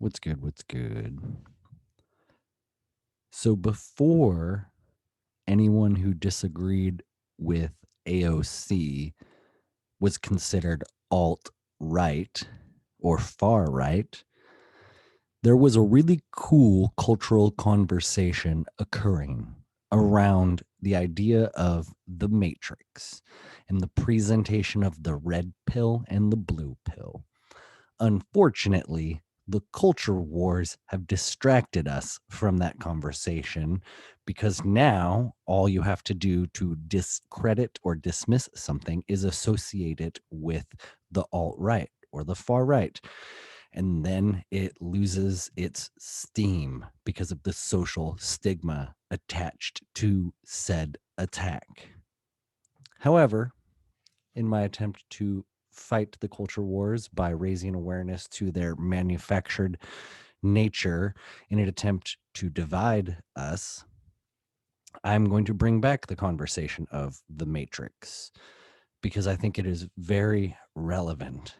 What's good? What's good? So before anyone who disagreed with AOC was considered alt-right or far right, there was a really cool cultural conversation occurring around the idea of the Matrix and the presentation of the red pill and the blue pill. Unfortunately, the culture wars have distracted us from that conversation because now all you have to do to discredit or dismiss something is associate it with the alt right or the far right. And then it loses its steam because of the social stigma attached to said attack. However, in my attempt to fight the culture wars by raising awareness to their manufactured nature in an attempt to divide us, I'm going to bring back the conversation of the Matrix because I think it is very relevant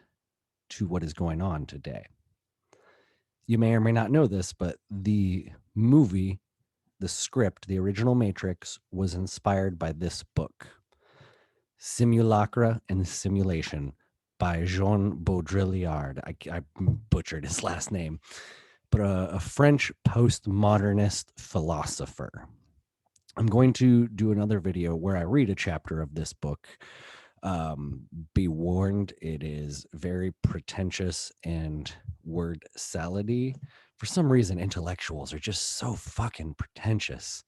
to what is going on today. You may or may not know this, but the movie, the script, the original Matrix was inspired by this book, Simulacra and Simulation by Jean Baudrillard. I butchered his last name, but a French postmodernist philosopher. I'm going to do another video where I read a chapter of this book. Be warned, it is very pretentious and word salady. For some reason, intellectuals are just so fucking pretentious.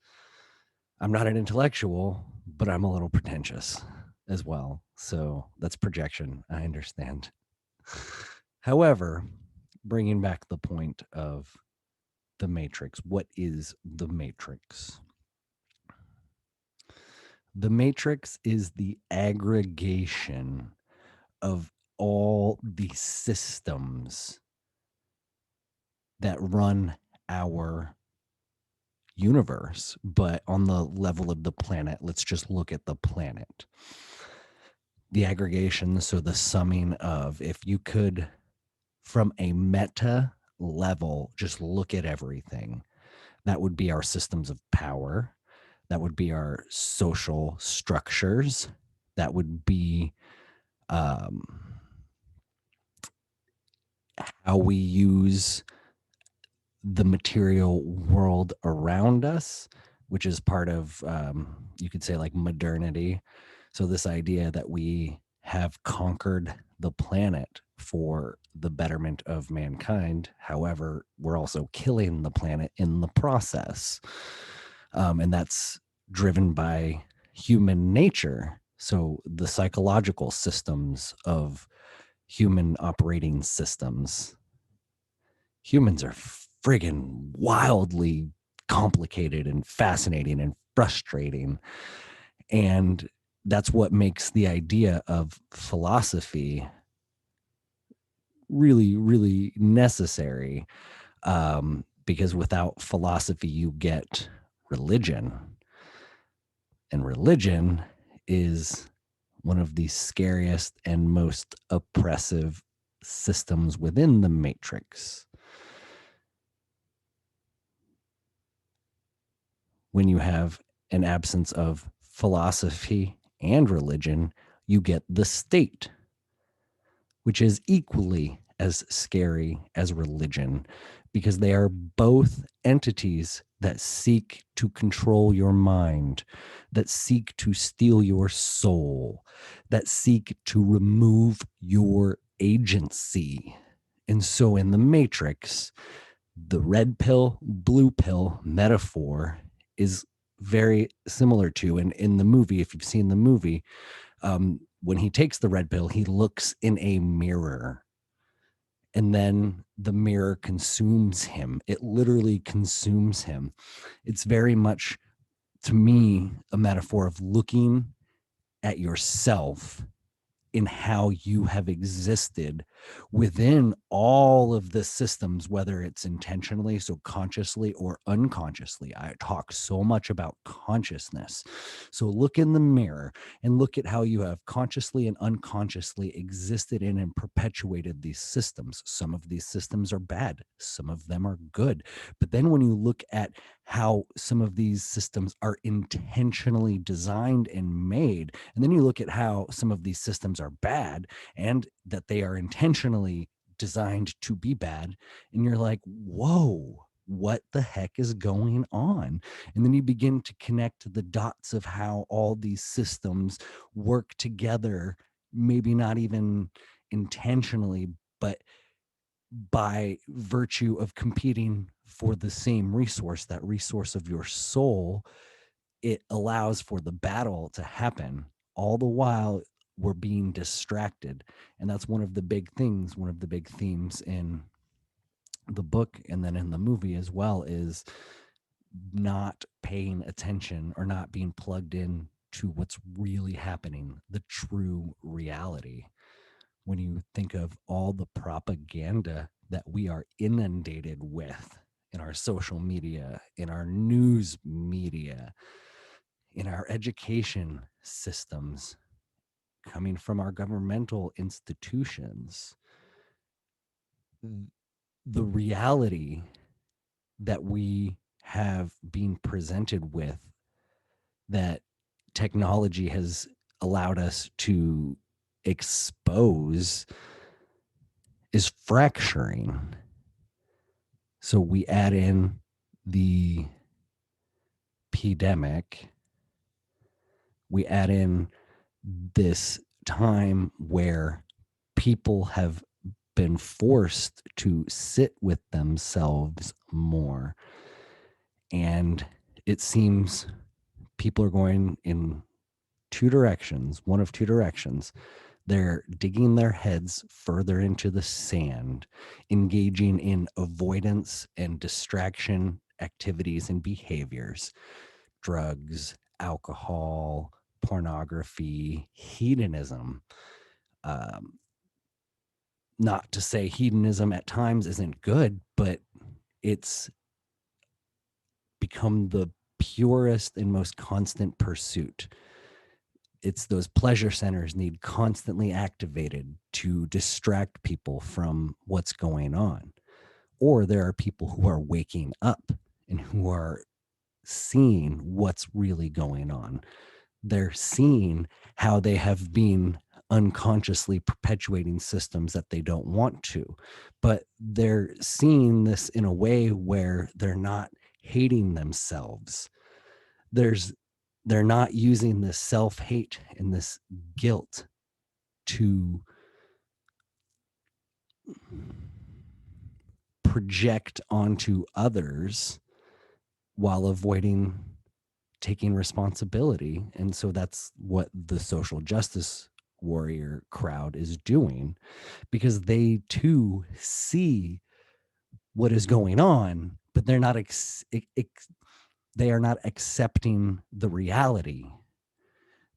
I'm not an intellectual, but I'm a little pretentious as well. So that's projection. I understand. However, bringing back the point of the Matrix, what is the Matrix? The Matrix is the aggregation of all the systems that run our universe, but on the level of the planet, let's just look at the planet. The aggregation, so the summing of, if you could, from a meta level, just look at everything, that would be our systems of power, that would be our social structures, that would be how we use the material world around us, which is part of, you could say, like modernity. So this idea that we have conquered the planet for the betterment of mankind. However, we're also killing the planet in the process. And that's driven by human nature. So the psychological systems of human operating systems, humans are friggin' wildly complicated and fascinating and frustrating. And that's what makes the idea of philosophy really, really necessary. Because without philosophy, you get religion. And religion is one of the scariest and most oppressive systems within the Matrix. When you have an absence of philosophy and religion, you get the state, which is equally as scary as religion, because they are both entities that seek to control your mind, that seek to steal your soul, that seek to remove your agency. And so in the Matrix, the red pill, blue pill metaphor is very similar to, and in the movie, if you've seen the movie, when he takes the red pill, he looks in a mirror, and then the mirror consumes him. It literally consumes him. It's very much, to me, a metaphor of looking at yourself in how you have existed within all of the systems, whether it's intentionally, so consciously or unconsciously. I talk so much about consciousness. So look in the mirror and look at how you have consciously and unconsciously existed in and perpetuated these systems. Some of these systems are bad, some of them are good. But then when you look at how some of these systems are intentionally designed and made, and then you look at how some of these systems are bad and that they are intentionally designed to be bad, and you're like, whoa, what the heck is going on? And then you begin to connect the dots of how all these systems work together, maybe not even intentionally, but by virtue of competing for the same resource, that resource of your soul. It allows for the battle to happen. All the while we're being distracted. And that's one of the big things, one of the big themes in the book and then in the movie as well, is not paying attention or not being plugged in to what's really happening, the true reality. When you think of all the propaganda that we are inundated with in our social media, in our news media, in our education systems, coming from our governmental institutions, the reality that we have been presented with, that technology has allowed us to expose, is fracturing. So we add in the pandemic, we add in this time where people have been forced to sit with themselves more. And it seems people are going in two directions, one of two directions. They're digging their heads further into the sand, engaging in avoidance and distraction activities and behaviors, drugs, alcohol, pornography, hedonism. Um, Not to say hedonism at times isn't good, but it's become the purest and most constant pursuit. It's those pleasure centers need constantly activated to distract people from what's going on. Or there are people who are waking up and who are seeing what's really going on. They're seeing how they have been unconsciously perpetuating systems that they don't want to, but they're seeing this in a way where they're not hating themselves. there's they're not using this self-hate and this guilt to project onto others while avoiding taking responsibility. And so that's what the social justice warrior crowd is doing, because they too see what is going on, but they're not they are not accepting the reality.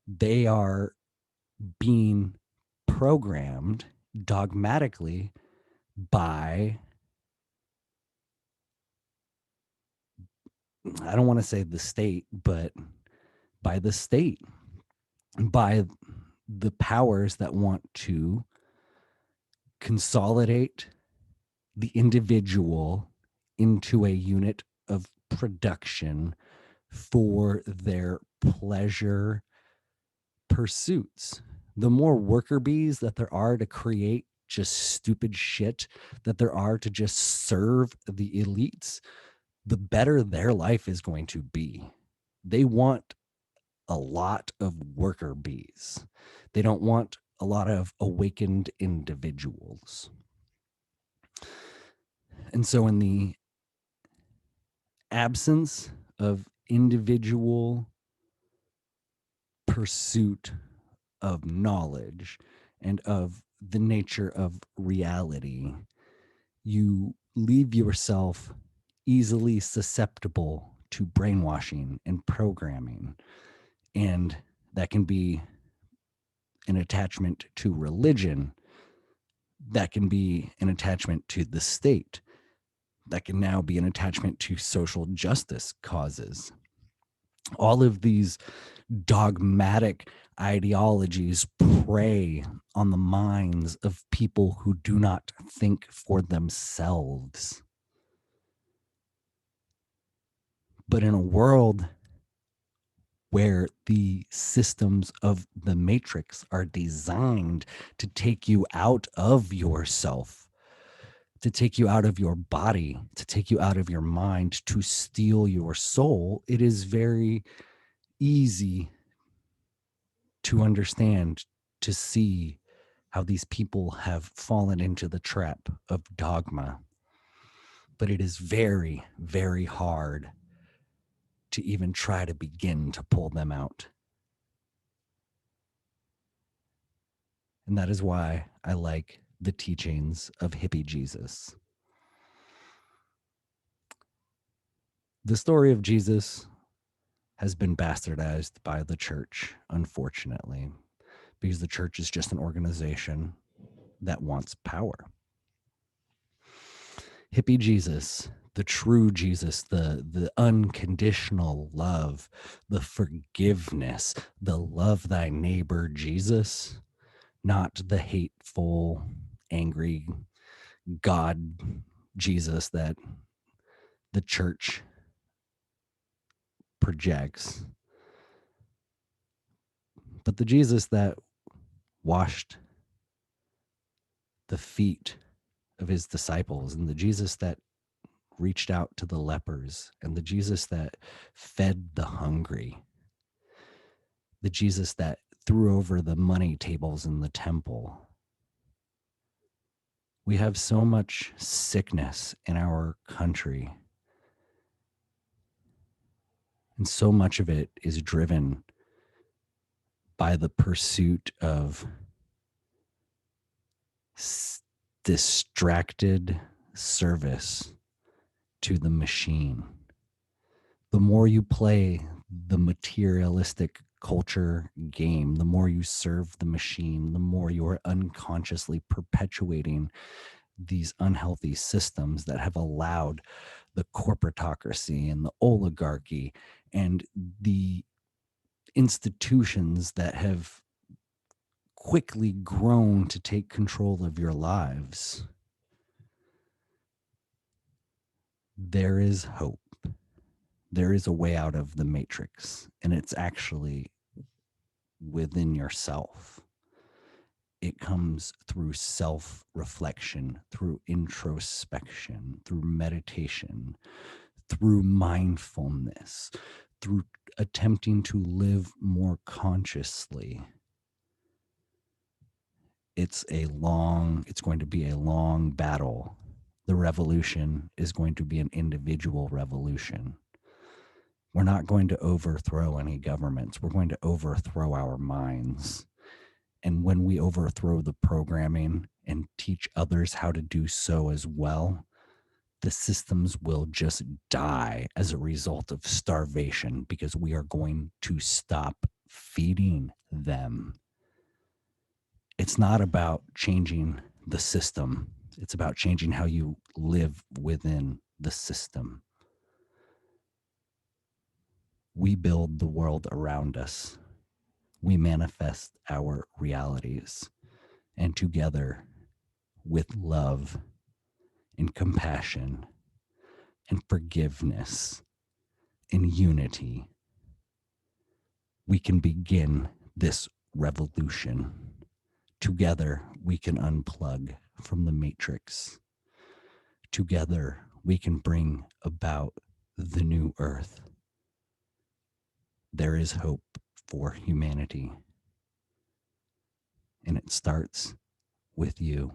They are being programmed dogmatically by, I don't want to say the state, but by the state, by the powers that want to consolidate the individual into a unit of production for their pleasure pursuits. The more worker bees that there are to create just stupid shit, that there are to just serve the elites, the better their life is going to be. They want a lot of worker bees. They don't want a lot of awakened individuals. And so, in the absence of individual pursuit of knowledge and of the nature of reality, you leave yourself easily susceptible to brainwashing and programming. And that can be an attachment to religion, That can be an attachment to the state. That can now be an attachment to social justice causes. All of these dogmatic ideologies prey on the minds of people who do not think for themselves. But in a world where the systems of the matrix are designed to take you out of yourself, to take you out of your body, to take you out of your mind, to steal your soul, it is very easy to understand, to see how these people have fallen into the trap of dogma. But it is very, very hard to even try to begin to pull them out. And that is why I like the teachings of hippie Jesus. The story of Jesus has been bastardized by the church, unfortunately, because the church is just an organization that wants power. Hippie Jesus, the true Jesus, the unconditional love, the forgiveness, the love thy neighbor Jesus, not the hateful, angry God Jesus that the church projects, but the Jesus that washed the feet of his disciples, and the Jesus that reached out to the lepers, and the Jesus that fed the hungry, the Jesus that threw over the money tables in the temple. We have so much sickness in our country, and so much of it is driven by the pursuit of distracted service to the machine. The more you play the materialistic culture game, the more you serve the machine, the more you are unconsciously perpetuating these unhealthy systems that have allowed the corporatocracy and the oligarchy and the institutions that have quickly grown to take control of your lives. There is hope. There is a way out of the matrix, and it's actually within yourself. It comes through self-reflection, through introspection, through meditation, through mindfulness, through attempting to live more consciously. It's going to be a long battle. The revolution is going to be an individual revolution. We're not going to overthrow any governments. We're going to overthrow our minds. And when we overthrow the programming and teach others how to do so as well, the systems will just die as a result of starvation, because we are going to stop feeding them. It's not about changing the system. It's about changing how you live within the system. We build the world around us. We manifest our realities. And together, with love and compassion and forgiveness and unity, we can begin this revolution. Together, we can unplug from the matrix. Together, we can bring about the new earth. There is hope for humanity, and it starts with you.